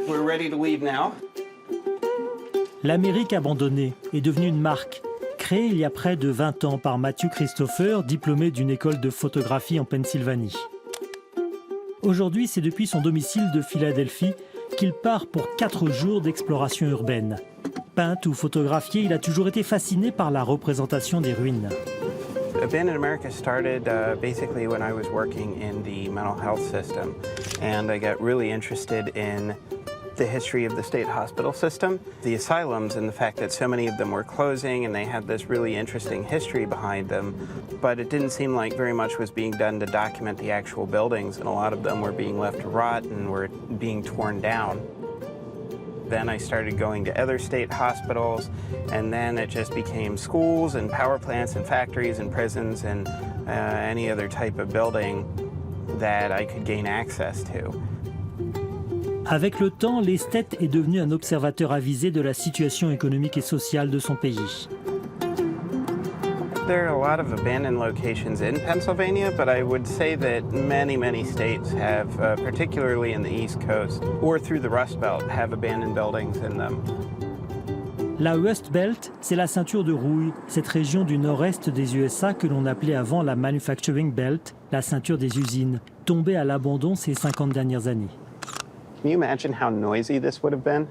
We're ready to leave now. L'Amérique abandonnée est devenue une marque, créée il y a près de 20 ans par Matthew Christopher, diplômé d'une école de photographie en Pennsylvanie. Aujourd'hui, c'est depuis son domicile de Philadelphie qu'il part pour 4 jours d'exploration urbaine. Peint ou photographié, il a toujours été fasciné par la représentation des ruines. Abandoned America started basically when I was working in the mental health system, and I got really interested in the history of the state hospital system, the asylums, and the fact that so many of them were closing and they had this really interesting history behind them, but it didn't seem like very much was being done to document the actual buildings, and a lot of them were being left to rot and were being torn down. Then I started going to other state hospitals, and then it just became schools and power plants and factories and prisons and any other type of building that I could gain access to. Avec le temps, l'esthète est devenu un observateur avisé de la situation économique et sociale de son pays. There are a lot of abandoned locations in Pennsylvania, but I would say that many states have, particularly in the East Coast or through the Rust Belt, have abandoned buildings in them. La Rust Belt, c'est la ceinture de rouille, cette région du nord-est des USA que l'on appelait avant la Manufacturing Belt, la ceinture des usines, tombée à l'abandon ces 50 dernières années. Can you imagine how noisy this would have been?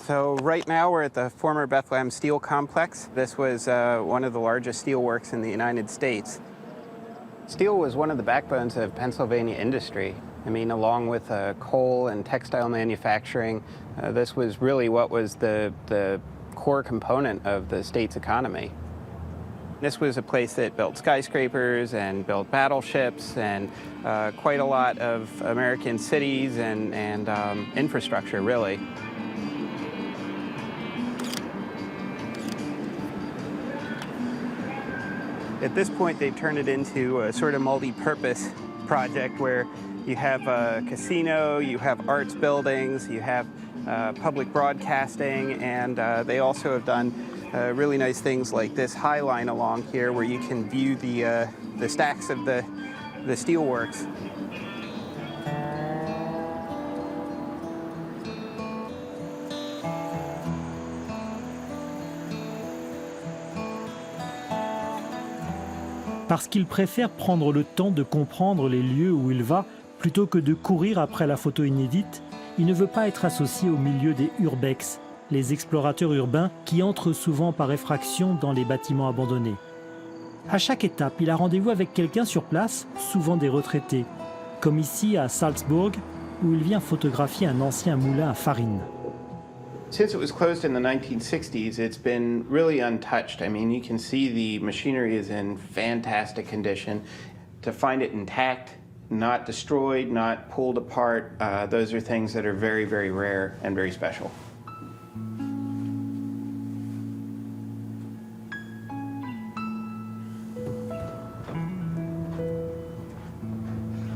So right now we're at the former Bethlehem Steel Complex. This was one of the largest steel works in the United States. Steel was one of the backbones of Pennsylvania industry. I mean, along with coal and textile manufacturing, this was really what was the core component of the state's economy. This was a place that built skyscrapers and built battleships and quite a lot of American cities and infrastructure, really. At this point, they've turned it into a sort of multi-purpose project where you have a casino, you have arts buildings, you have public broadcasting, and they also have done really nice things like this high line along here where you can view the stacks of the steelworks. Parce qu'il préfère prendre le temps de comprendre les lieux où il va, plutôt que de courir après la photo inédite, il ne veut pas être associé au milieu des urbex, les explorateurs urbains qui entrent souvent par effraction dans les bâtiments abandonnés. À chaque étape, il a rendez-vous avec quelqu'un sur place, souvent des retraités, comme ici à Salzburg, où il vient photographier un ancien moulin à farine. Since it was closed in the 1960s, it's been really untouched. I mean, you can see the machinery is in fantastic condition. To find it intact, not destroyed, not pulled apart, those are things that are very, very rare and very special.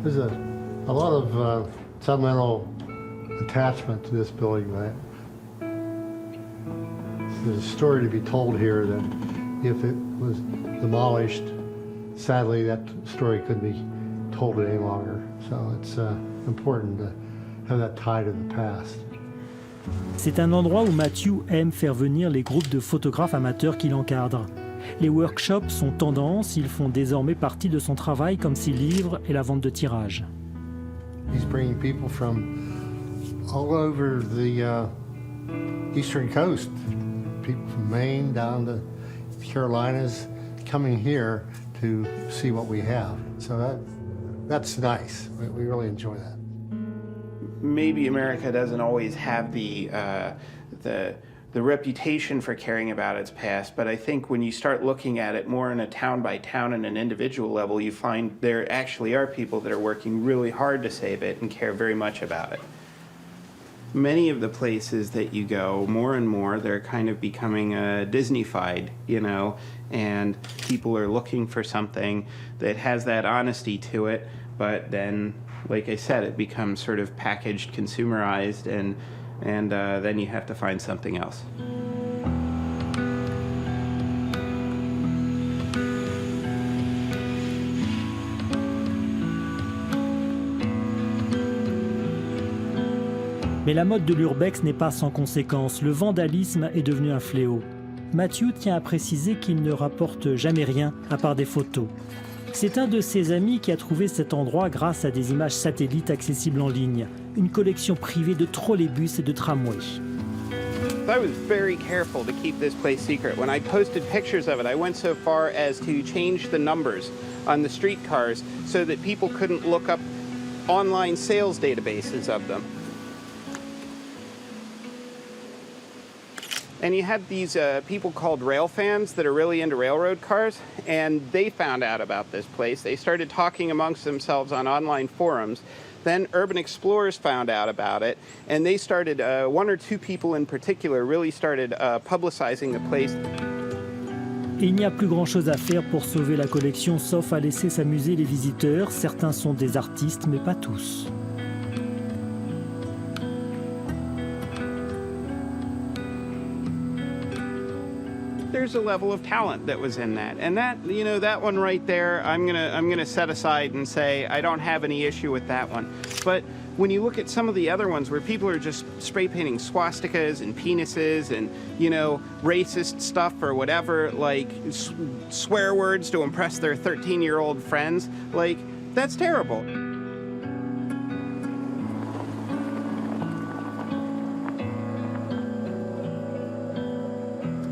There's a lot of sentimental attachment to this building, right? There's a story to be told here that if it was demolished, sadly that story couldn't be told any longer. So it's important to have that tie to the past. C'est un endroit où Matthew aime faire venir les groupes de photographes amateurs qu'il encadre. Les workshops sont tendance, ils font désormais partie de son travail comme ses livres et la vente de tirages. He's bringing people from all over the eastern coast. People from Maine down to the Carolinas coming here to see what we have. So that's nice. We really enjoy that. Maybe America doesn't always have the reputation for caring about its past, but I think when you start looking at it more on a town by town and an individual level, you find there actually are people that are working really hard to save it and care very much about it. Many of the places that you go, more and more, they're kind of becoming Disney-fied, you know, and people are looking for something that has that honesty to it, but then, like I said, it becomes sort of packaged, consumerized, and then you have to find something else. Mais la mode de l'urbex n'est pas sans conséquences. Le vandalisme est devenu un fléau. Matthew tient à préciser qu'il ne rapporte jamais rien à part des photos. C'est un de ses amis qui a trouvé cet endroit grâce à des images satellites accessibles en ligne. Une collection privée de trolleybus et de tramways. I was very careful to keep this place secret. When I posted pictures of it, I went so far as to change the numbers on the streetcars so that people couldn't look up online sales databases of them. And you had these people called rail fans that are really into railroad cars, and they found out about this place. They started talking amongst themselves on online forums. Then urban explorers found out about it, and they started, one or two people in particular really started publicizing the place. Et il n'y a plus grand-chose à faire pour sauver la collection, sauf à laisser s'amuser les visiteurs. Certains sont des artistes, mais pas tous. There's a level of talent that was in that, and that, you know, that one right there, I'm gonna set aside and say I don't have any issue with that one. But when you look at some of the other ones where people are just spray painting swastikas and penises and, you know, racist stuff or whatever, like swear words to impress their 13-year-old friends, like, that's terrible.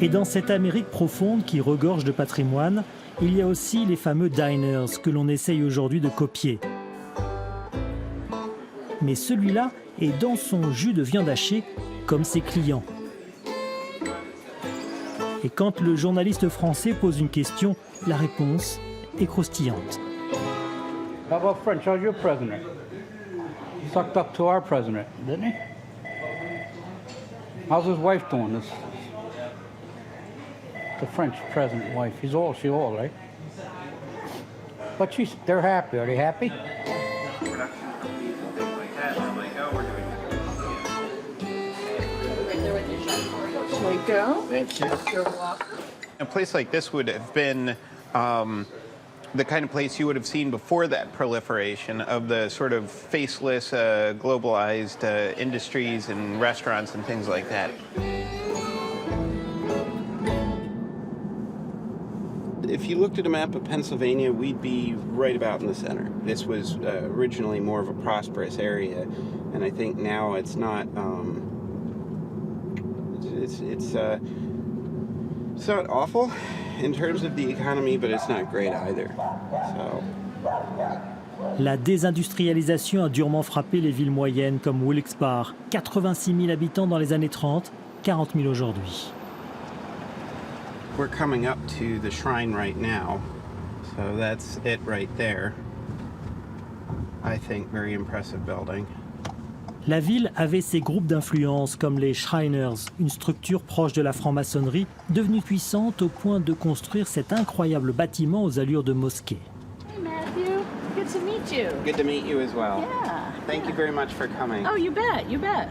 Et dans cette Amérique profonde qui regorge de patrimoine, il y a aussi les fameux diners que l'on essaye aujourd'hui de copier. Mais celui-là est dans son jus de viande hachée, comme ses clients. Et quand le journaliste français pose une question, la réponse est croustillante. How about French? How's your president? Sucked up to our president, didn't he? How's his wife doing? This, the French president wife. She's old, right? But they're happy. Are they happy? Thank you. A place like this would have been the kind of place you would have seen before that proliferation of the sort of faceless, globalized industries and restaurants and things like that. If you looked at a map of Pennsylvania, we'd be right about in the center. This was originally more of a prosperous area, and I think now it's not. It's not awful in terms of the economy, but it's not great either. So. La désindustrialisation a durement frappé les villes moyennes comme Wilkes-Barre. 86 000 habitants dans les années 30, 40 000 aujourd'hui. We're coming up to the shrine right now, so that's it right there. I think very impressive building. La ville avait ses groupes d'influence comme les Shriners, une structure proche de la franc-maçonnerie, devenue puissante au point de construire cet incroyable bâtiment aux allures de mosquée. Hey Matthew, good to meet you. Good to meet you as well. Yeah. Thank you very much for coming. Oh, you bet, you bet.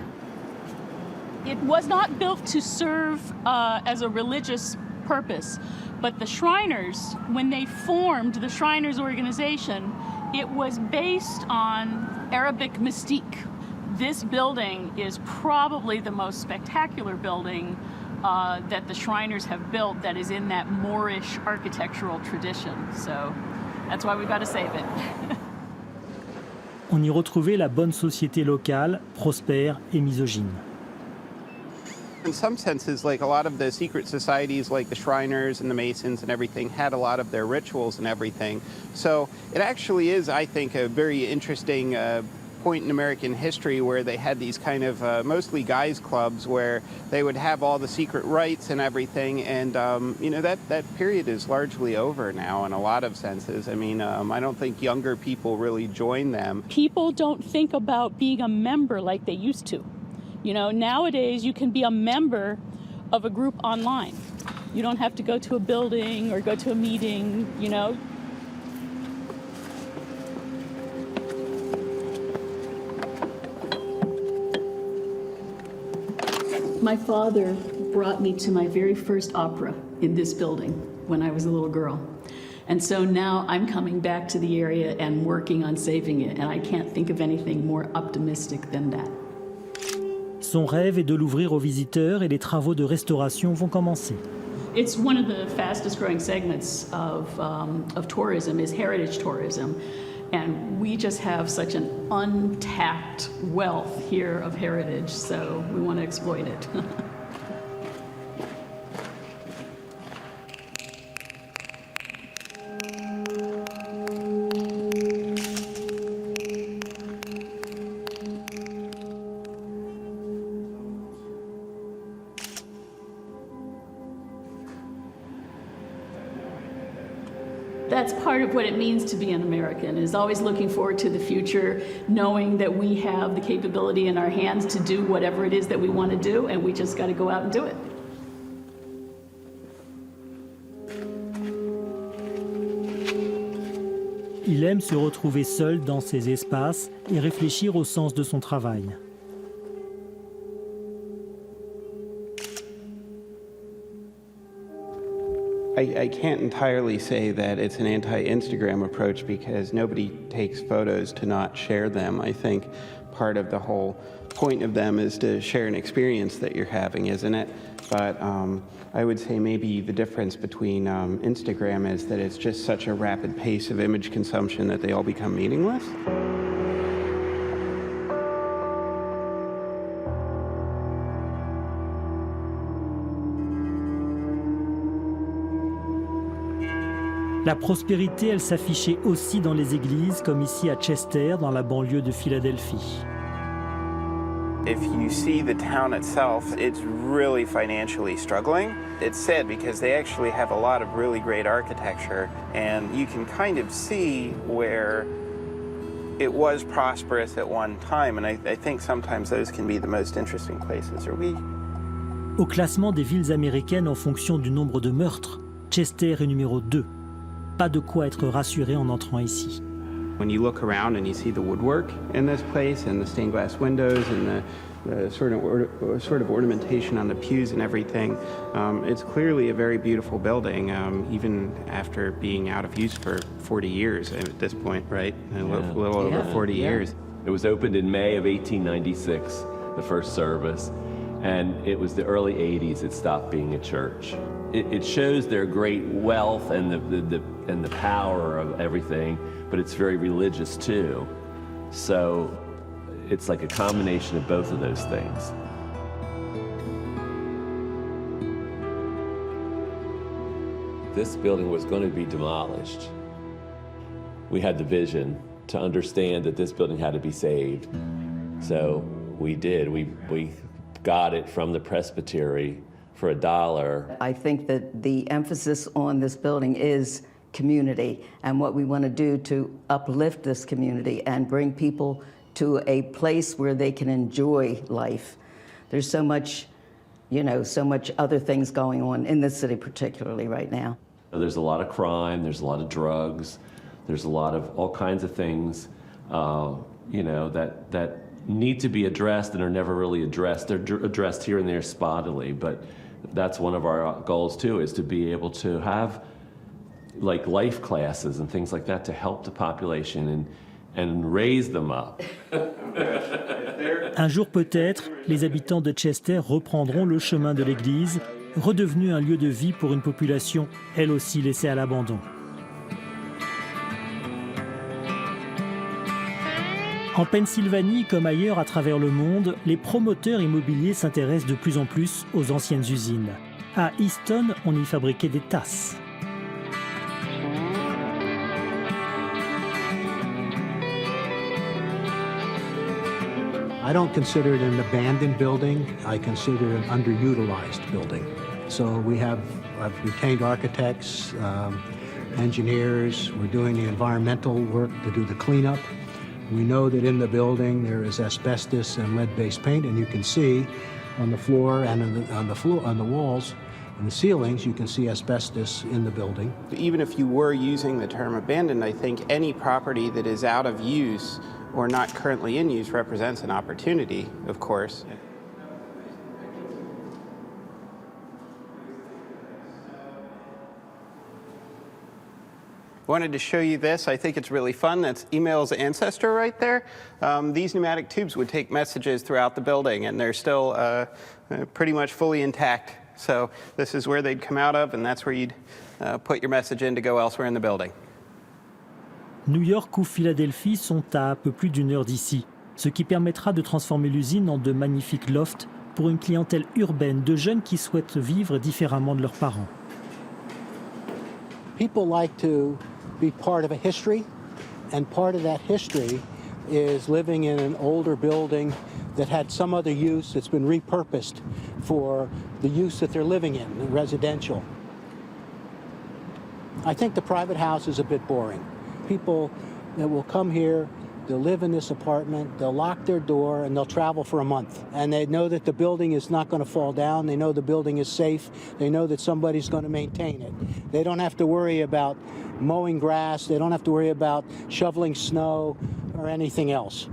It was not built to serve as a religious purpose, but the Shriners, when they formed the Shriners organization, it was based on Arabic mystique. This building is probably the most spectacular building that the Shriners have built that is in that Moorish architectural tradition. So that's why we've got to save it. On y retrouvait la bonne société locale, prospère et misogyne. In some senses, like a lot of the secret societies, like the Shriners and the Masons and everything, had a lot of their rituals and everything. So it actually is, I think, a very interesting point in American history where they had these kind of mostly guys clubs where they would have all the secret rites and everything, and you know, that period is largely over now in a lot of senses. I mean, I don't think younger people really join them. People don't think about being a member like they used to. You know, nowadays you can be a member of a group online. You don't have to go to a building or go to a meeting, you know. My father brought me to my very first opera in this building when I was a little girl. And so now I'm coming back to the area and working on saving it, and I can't think of anything more optimistic than that. Son rêve est de l'ouvrir aux visiteurs et les travaux de restauration vont commencer. It's one of the fastest growing segments of tourism is heritage tourism. And we just have such an untapped wealth here of heritage, so we want to exploit it. That's part of what it means to be an American, is always looking forward to the future, knowing that we have the capability in our hands to do whatever it is that we want to do, and we just got to go out and do it. Il aime se retrouver seul dans ces espaces et réfléchir au sens de son travail. I can't entirely say that it's an anti-Instagram approach because nobody takes photos to not share them. I think part of the whole point of them is to share an experience that you're having, isn't it? But I would say maybe the difference between Instagram is that it's just such a rapid pace of image consumption that they all become meaningless. La prospérité, elle s'affichait aussi dans les églises, comme ici à Chester, dans la banlieue de Philadelphie. If you see the town itself, it's really financially struggling. It's sad because they actually have a lot of really great architecture, and you can kind of see where it was prosperous at one time, and I think sometimes those can be the most interesting places. Au classement des villes américaines en fonction du nombre de meurtres, Chester est numéro 2. Pas de quoi être rassuré en entrant ici. When you look around and you see the woodwork in this place and the stained glass windows and the sort of ornamentation on the pews and everything, it's clearly a very beautiful building, even after being out of use for 40 years at this point, right? A little over 40 years. It was opened in May of 1896, the first service, and it was the early 80s it stopped being a church. It shows their great wealth and the power of everything, but it's very religious too. So it's like a combination of both of those things. This building was going to be demolished. We had the vision to understand that this building had to be saved. So we did. We got it from the presbytery for $1. I think that the emphasis on this building is community and what we want to do to uplift this community and bring people to a place where they can enjoy life. There's so much, so much other things going on in this city particularly right now. There's a lot of crime, there's a lot of drugs, there's a lot of all kinds of things, that need to be addressed and are never really addressed. They're addressed here and there spottily, but that's one of our goals too, is to be able to have like life classes and things like that to help the population and raise them up. Un jour peut-être, les habitants de Chester reprendront le chemin de l'église, redevenu un lieu de vie pour une population, elle aussi laissée à l'abandon. En Pennsylvanie, comme ailleurs à travers le monde, les promoteurs immobiliers s'intéressent de plus en plus aux anciennes usines. À Easton, on y fabriquait des tasses. I don't consider it an abandoned building. I consider it an underutilized building. So I've retained architects, engineers. We're doing the environmental work to do the cleanup. We know that in the building there is asbestos and lead-based paint, and you can see on the floor and on the walls and the ceilings, you can see asbestos in the building. Even if you were using the term abandoned, I think any property that is out of use or not currently in use represents an opportunity, of course. Wanted to show you this. I think it's really fun. That's email's ancestor right there. These pneumatic tubes would take messages throughout the building, and they're still pretty much fully intact. So this is where they'd come out of, and that's where you'd put your message in to go elsewhere in the building. New York ou Philadelphie sont à un peu plus d'une heure d'ici, ce qui permettra de transformer l'usine en de magnifiques lofts pour une clientèle urbaine de jeunes qui souhaitent vivre différemment de leurs parents. People like to be part of a history, and part of that history is living in an older building that had some other use that's been repurposed for the use that they're living in, residential. I think the private house is a bit boring. People that will come here, they'll live in this apartment, they'll lock their door, and they'll travel for a month. And they know that the building is not going to fall down. They know the building is safe. They know that somebody's going to maintain it. They don't have to worry about mowing grass. They don't have to worry about shoveling snow or anything else.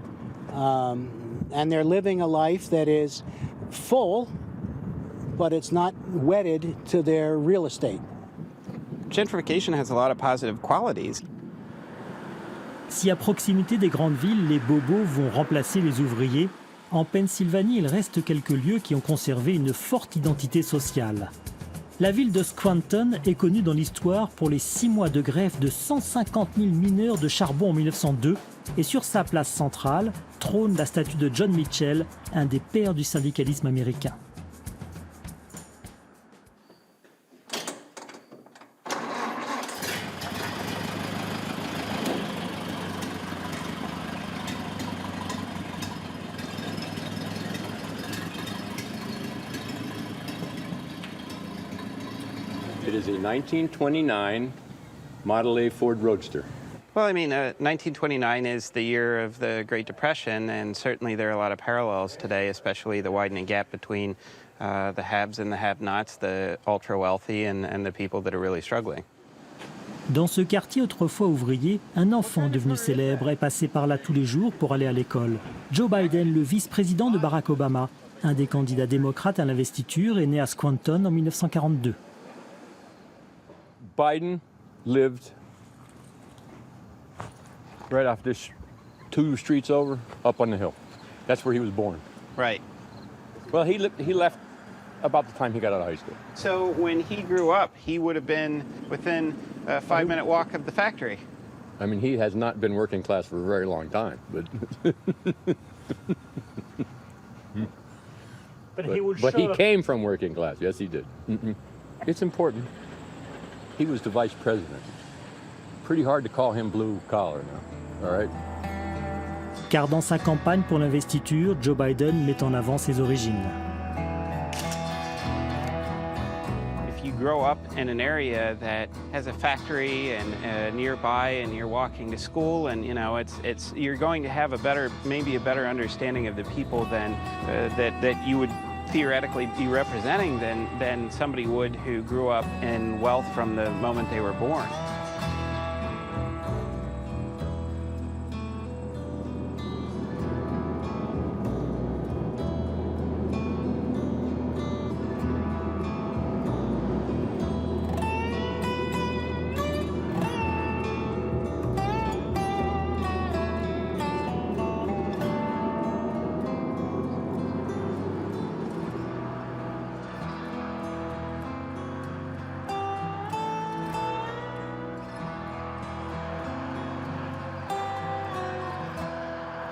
And they're living a life that is full, but it's not wedded to their real estate. Gentrification has a lot of positive qualities. Si à proximité des grandes villes, les bobos vont remplacer les ouvriers, en Pennsylvanie, il reste quelques lieux qui ont conservé une forte identité sociale. La ville de Scranton est connue dans l'histoire pour les 6 mois de grève de 150 000 mineurs de charbon en 1902, et sur sa place centrale trône la statue de John Mitchell, un des pères du syndicalisme américain. It is a 1929 Model A Ford Roadster. Well, I mean, 1929 is the year of the Great Depression, and certainly there are a lot of parallels today, especially the widening gap between the haves and the have-nots, the ultra-wealthy and the people that are really struggling. Dans ce quartier autrefois ouvrier, un enfant devenu célèbre est passé par là tous les jours pour aller à l'école. Joe Biden, le vice-président de Barack Obama, un des candidats démocrates à l'investiture, est né à Scranton en 1942. Biden lived right off this 2 streets over, up on the hill. That's where he was born. Right. Well, he left about the time he got out of high school. So when he grew up, he would have been within a 5-minute walk of the factory. I mean, he has not been working class for a very long time, but but he came from working class. Yes, he did. It's important. He was the vice president. Pretty hard to call him blue collar now, all right? Car dans sa campagne pour l'investiture, Joe Biden met en avant ses origines. If you grow up in an area that has a factory and nearby, and you're walking to school, and you know you're going to have maybe a better understanding of the people than that you would theoretically be representing than somebody would who grew up in wealth from the moment they were born.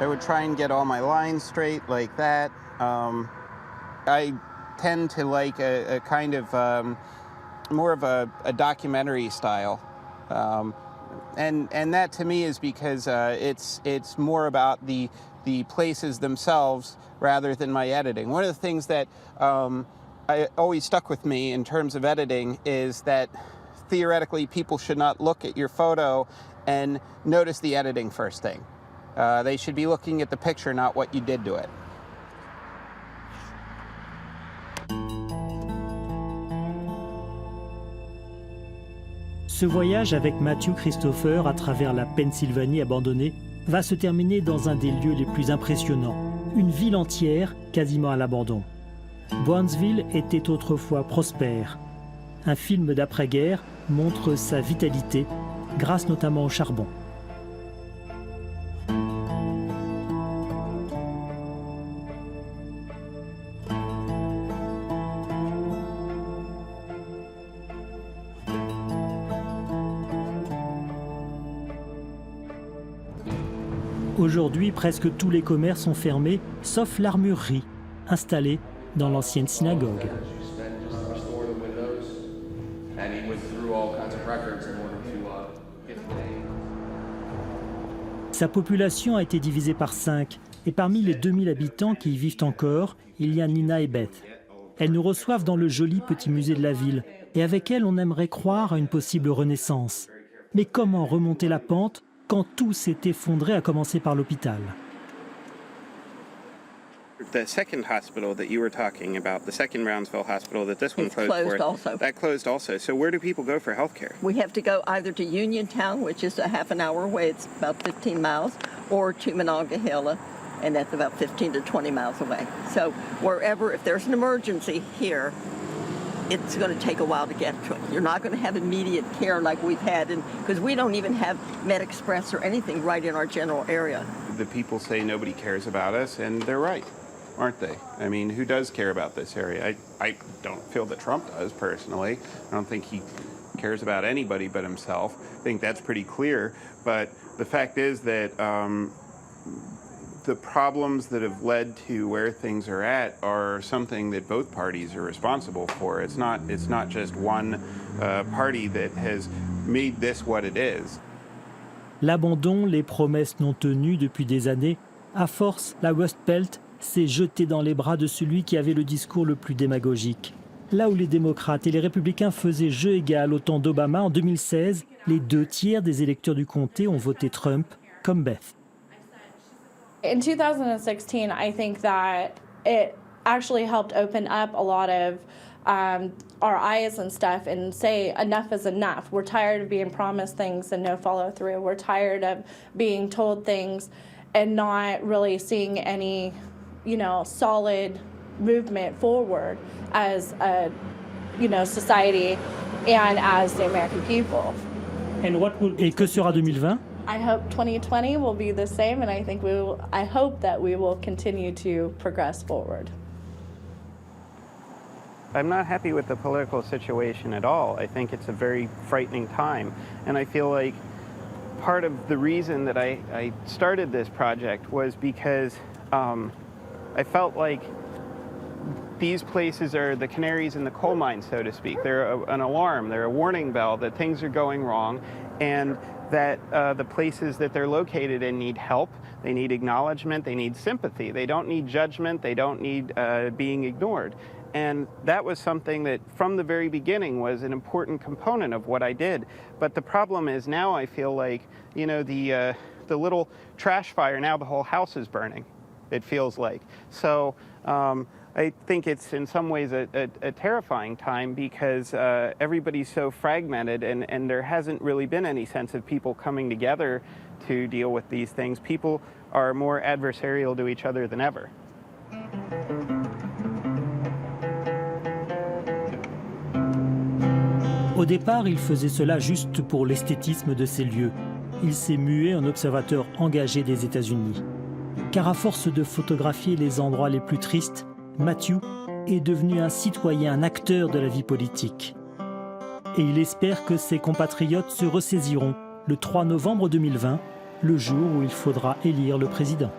I would try and get all my lines straight like that. I tend to like a kind of more of a documentary style. And that to me is because it's more about the places themselves rather than my editing. One of the things that I always stuck with me in terms of editing is that theoretically people should not look at your photo and notice the editing first thing. They should be looking at the picture, not what you did to it. Ce voyage avec Matthew Christopher à travers la Pennsylvanie abandonnée va se terminer dans un des lieux les plus impressionnants, une ville entière quasiment à l'abandon. Brownsville était autrefois prospère. Un film d'après-guerre montre sa vitalité grâce notamment au charbon. Aujourd'hui, presque tous les commerces sont fermés, sauf l'armurerie, installée dans l'ancienne synagogue. Sa population a été divisée par 5, et parmi les 2000 habitants qui y vivent encore, il y a Nina et Beth. Elles nous reçoivent dans le joli petit musée de la ville, et avec elles on aimerait croire à une possible renaissance. Mais comment remonter la pente quand tout s'est effondré, à commencer par l'hôpital? The second hospital that you were talking about, the second Brownsville hospital that this one It's closed closed for, also. that closed also. So where do people go for health care? We have to go either to Uniontown, which is a half an hour away, it's about 15 miles, or to Monongahela, and that's about 15 to 20 miles away. So wherever, if there's an emergency here, it's going to take a while to get to it. You're not going to have immediate care like we've had, because we don't even have MedExpress or anything right in our general area. The people say nobody cares about us, and they're right, aren't they? I mean, who does care about this area? I don't feel that Trump does, personally. I don't think he cares about anybody but himself. I think that's pretty clear. But the fact is that the problems that have led to where things are at are something that both parties are responsible for. It's not just one party that has made this what it is. L'abandon, les promesses non tenues depuis des années, à force, la Westpelt s'est jetée dans les bras de celui qui avait le discours le plus démagogique. Là où les démocrates et les républicains faisaient jeu égal au temps d'Obama en 2016, les 2/3 des électeurs du comté ont voté Trump, comme Beth. In 2016, I think that it actually helped open up a lot of our eyes and stuff and say enough is enough. We're tired of being promised things and no follow through. We're tired of being told things and not really seeing any, solid movement forward as a, society and as the American people. Et que sera 2020? I hope 2020 will be the same, and I hope that we will continue to progress forward. I'm not happy with the political situation at all. I think it's a very frightening time. And I feel like part of the reason that I started this project was because I felt like these places are the canaries in the coal mine, so to speak. They're an alarm, they're a warning bell that things are going wrong, and that the places that they're located in need help, they need acknowledgement, they need sympathy. They don't need judgment, they don't need being ignored. And that was something that from the very beginning was an important component of what I did. But the problem is now I feel like, the little trash fire, now the whole house is burning, it feels like. So I think it's in some ways a terrifying time because everybody's so fragmented and there hasn't really been any sense of people coming together to deal with these things. People are more adversarial to each other than ever. Au départ, il faisait cela juste pour l'esthétisme de ces lieux. Il s'est mué en observateur engagé des États-Unis. Car à force de photographier les endroits les plus tristes, Matthew est devenu un citoyen, un acteur de la vie politique. Et il espère que ses compatriotes se ressaisiront le 3 novembre 2020, le jour où il faudra élire le président.